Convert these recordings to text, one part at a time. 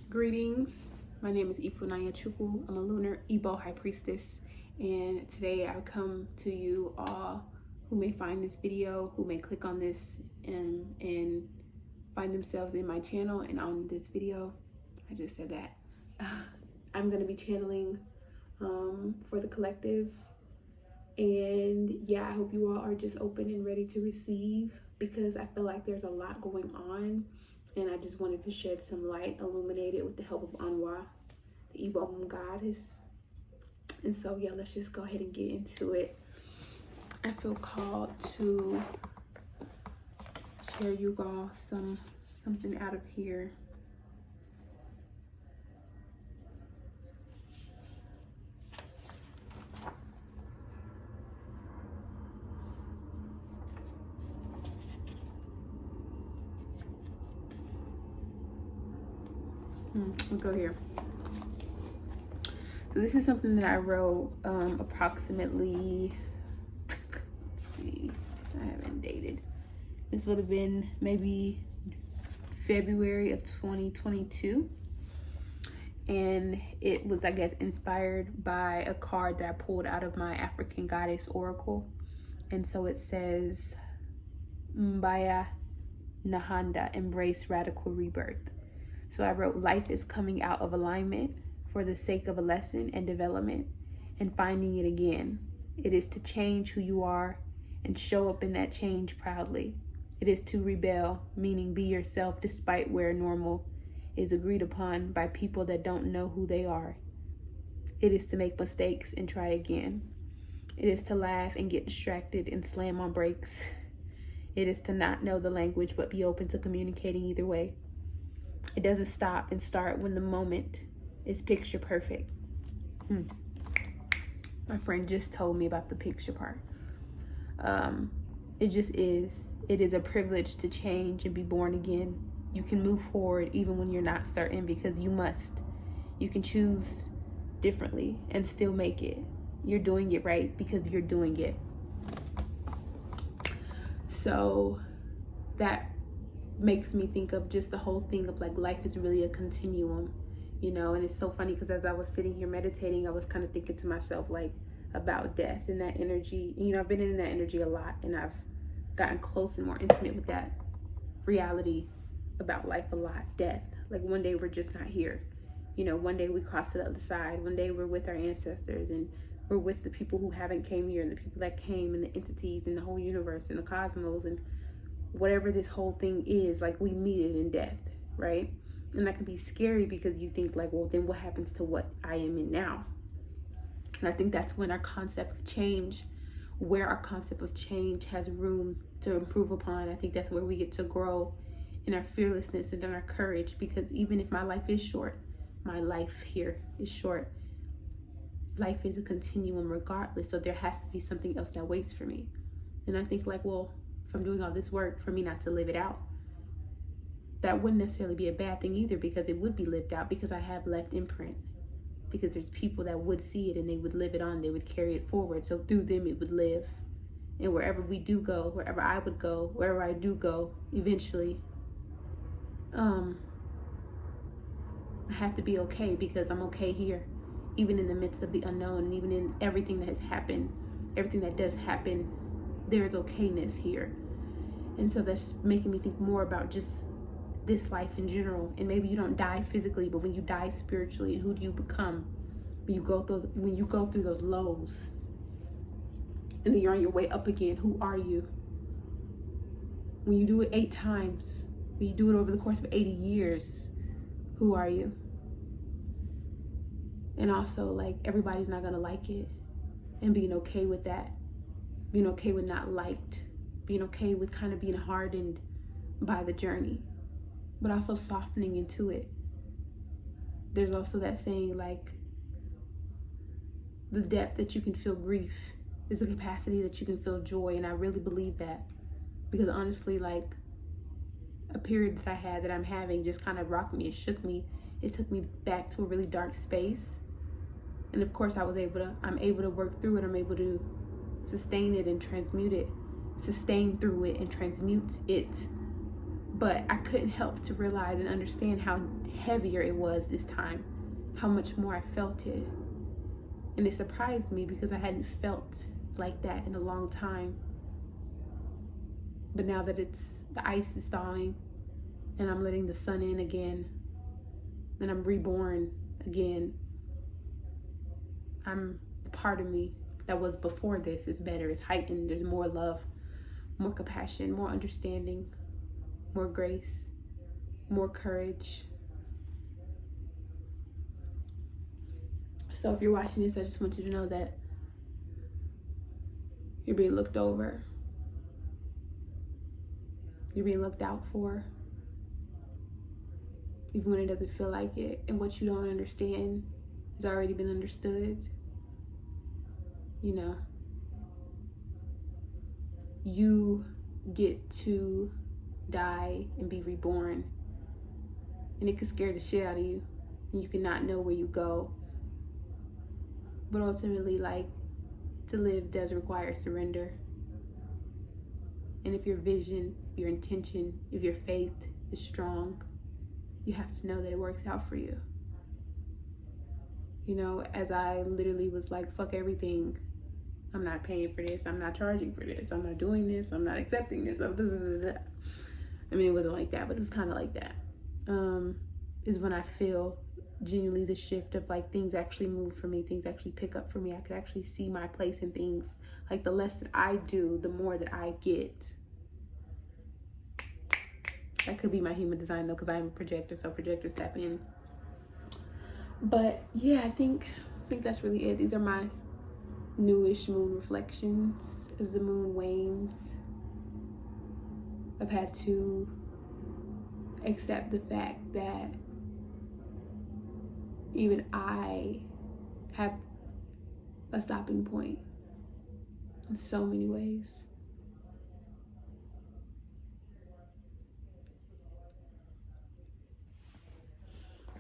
Greetings, my name is Ifunanyachukwu. I'm a lunar Igbo high priestess, and today I come to you all who may find this video, who may click on this and find themselves in my channel and on this video. I just said that. I'm going to be channeling for the collective, and yeah, I hope you all are just open and ready to receive, because I feel like there's a lot going on. And I just wanted to shed some light, illuminate it with the help of Anwa, the Igbo goddess. And so, yeah, let's just go ahead and get into it. I feel called to share you all something out of here. We'll go here. So this is something that I wrote approximately, let's see, I haven't dated. This would have been maybe February of 2022. And it was, I guess, inspired by a card that I pulled out of my African Goddess Oracle. And so it says, Mbaya Nahanda, embrace radical rebirth. So I wrote, life is coming out of alignment for the sake of a lesson and development and finding it again. It is to change who you are and show up in that change proudly. It is to rebel, meaning be yourself despite where normal is agreed upon by people that don't know who they are. It is to make mistakes and try again. It is to laugh and get distracted and slam on brakes. It is to not know the language but be open to communicating either way. It doesn't stop and start when the moment is picture perfect. My friend just told me about the picture part. It just is. It is a privilege to change and be born again. You can move forward even when you're not certain, because you must. You can choose differently and still make it. You're doing it right because you're doing it. So that makes me think of just the whole thing of like life is really a continuum, you know. And it's so funny because as I was sitting here meditating, I was kind of thinking to myself like about death and that energy. You know, I've been in that energy a lot, and I've gotten close and more intimate with that reality about life a lot. Death, like one day we're just not here, you know. One day we cross to the other side. One day we're with our ancestors, and we're with the people who haven't came here, and the people that came, and the entities and the whole universe and the cosmos, and whatever this whole thing is, like we meet it in death, right? And that can be scary because you think like, well, then what happens to what I am in now? And I think that's when our concept of change, where our concept of change has room to improve upon. I think that's where we get to grow in our fearlessness and in our courage, because even if my life is short, my life here is short. Life is a continuum regardless, so there has to be something else that waits for me. And I think like, well, if I'm doing all this work for me not to live it out, that wouldn't necessarily be a bad thing either, because it would be lived out, because I have left imprint, because there's people that would see it and they would live it on, they would carry it forward, so through them it would live. And wherever we do go, wherever I would go, wherever I do go, eventually I have to be okay, because I'm okay here, even in the midst of the unknown, and even in everything that has happened, everything that does happen, there's okayness here. And so that's making me think more about just this life in general. And maybe you don't die physically, but when you die spiritually, who do you become when you go through those lows, and then you're on your way up again? Who are you? When you do it 8 times, when you do it over the course of 80 years, who are you? And also, like, everybody's not gonna like it, and being okay with that. Being okay with not liked, being okay with kind of being hardened by the journey, but also softening into it. There's also that saying, like, the depth that you can feel grief is the capacity that you can feel joy. And I really believe that, because honestly, like, a period that I had, that I'm having, just kind of rocked me, it shook me, it took me back to a really dark space. And of course I'm able to work through it. I'm able to sustain it and transmute it, sustain through it and transmute it. But I couldn't help to realize and understand how heavier it was this time, how much more I felt it. And it surprised me because I hadn't felt like that in a long time. But now that the ice is thawing and I'm letting the sun in again, and I'm reborn again, the part of me that was before this is better, it's heightened, there's more love, more compassion, more understanding, more grace, more courage. So if you're watching this, I just want you to know that you're being looked over. You're being looked out for. Even when it doesn't feel like it, and what you don't understand has already been understood. You know, you get to die and be reborn, and it could scare the shit out of you, and you cannot know where you go. But ultimately, like, to live does require surrender. And if your vision, your intention, if your faith is strong, you have to know that it works out for you. You know, as I literally was like, fuck everything. I'm not paying for this. I'm not charging for this. I'm not doing this. I'm not accepting this. I mean, it wasn't like that, but it was kind of like that. Is when I feel genuinely the shift of like things actually move for me. Things actually pick up for me. I could actually see my place in things. Like the less that I do, the more that I get. That could be my human design though, because I'm a projector, so projectors tap in. But yeah, I think that's really it. These are my newish moon reflections as the moon wanes. I've had to accept the fact that even I have a stopping point in so many ways.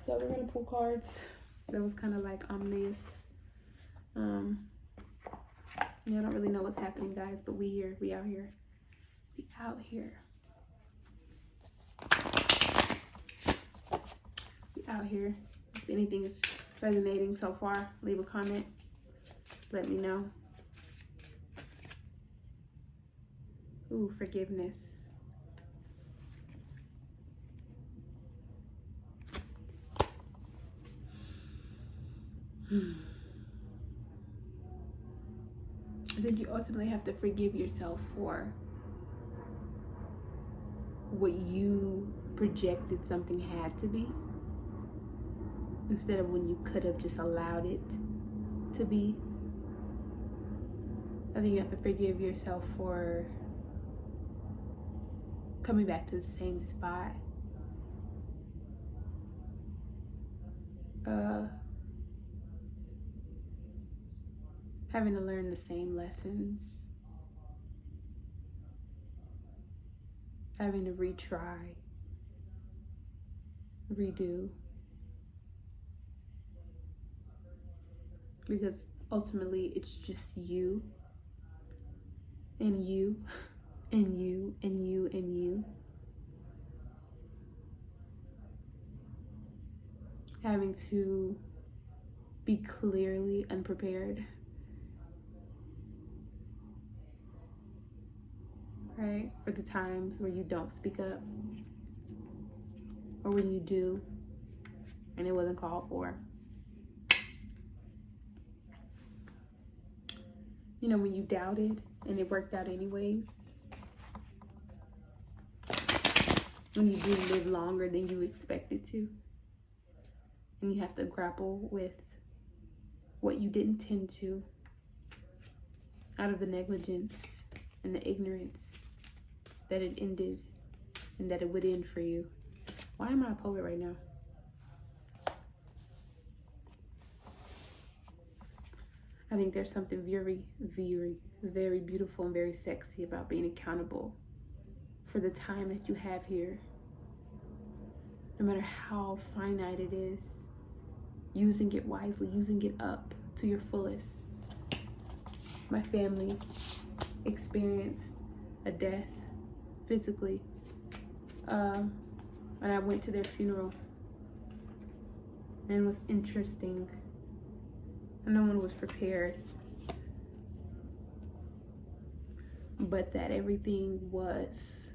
So we're gonna pull cards. That was kind of like ominous. Yeah, I don't really know what's happening, guys, but we out here. If anything is resonating so far, leave a comment. Let me know. Ooh, forgiveness. I think you ultimately have to forgive yourself for what you projected something had to be, instead of when you could have just allowed it to be. I think you have to forgive yourself for coming back to the same spot. Having to learn the same lessons. Having to retry, redo. Because ultimately it's just you and you and you and you and you. Having to be clearly unprepared. Right? For the times where you don't speak up, or when you do and it wasn't called for. You know, when you doubted and it worked out anyways. When you do live longer than you expected to. And you have to grapple with what you didn't tend to out of the negligence and the ignorance that it ended and that it would end for you. Why am I a poet right now? I think there's something very, very, very beautiful and very sexy about being accountable for the time that you have here. No matter how finite it is, using it wisely, using it up to your fullest. My family experienced a death physically And I went to their funeral, and it was interesting. No one was prepared, but that everything was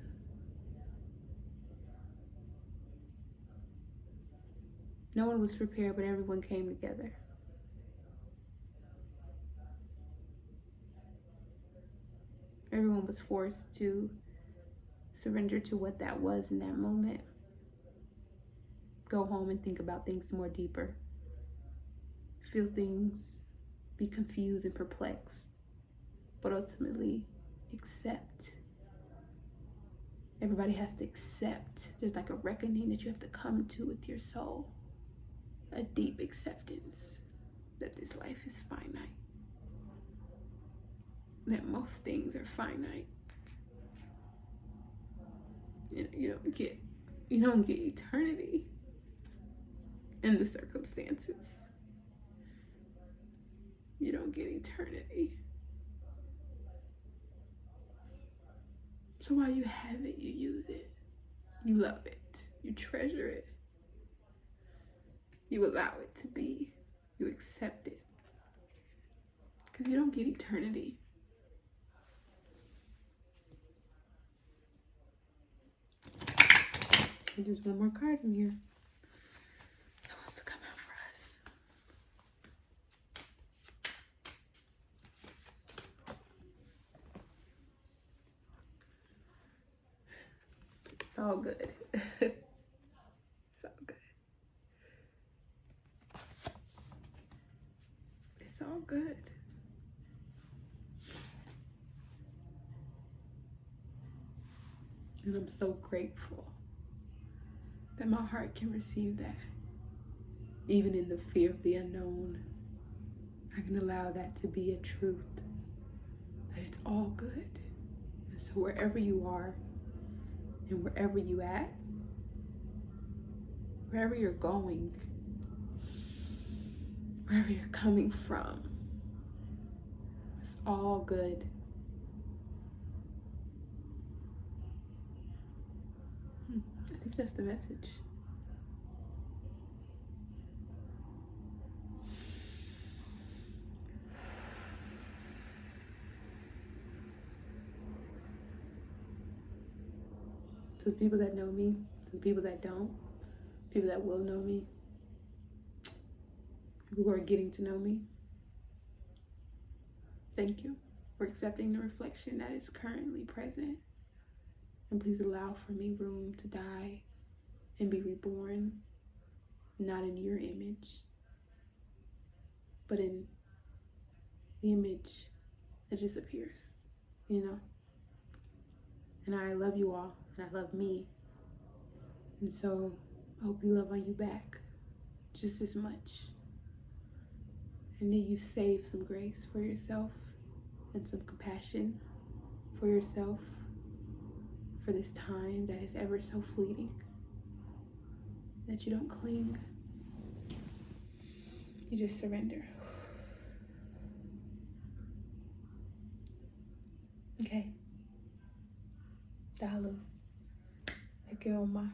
no one was prepared, but everyone came together. Everyone was forced to surrender to what that was in that moment. Go home and think about things more deeper. Feel things, be confused and perplexed, but ultimately accept. Everybody has to accept. There's like a reckoning that you have to come to with your soul. A deep acceptance that this life is finite. That most things are finite. You don't get eternity in the circumstances. You don't get eternity. So while you have it, you use it. You love it. You treasure it. You allow it to be. You accept it. Because you don't get eternity. And there's one more card in here that wants to come out for us. It's all good. It's all good. It's all good. And I'm so grateful that my heart can receive that. Even in the fear of the unknown, I can allow that to be a truth, that it's all good. And so wherever you are and wherever you at, wherever you're going, wherever you're coming from, it's all good. I think that's the message. To the people that know me, to the people that don't, people that will know me, people who are getting to know me, thank you for accepting the reflection that is currently present. And please allow for me room to die and be reborn, not in your image, but in the image that just appears, And I love you all, and I love me. And so I hope you love on you back just as much. And then you save some grace for yourself and some compassion for yourself for this time that is ever so fleeting, that you don't cling, you just surrender. Okay. Dalu. Eke oma.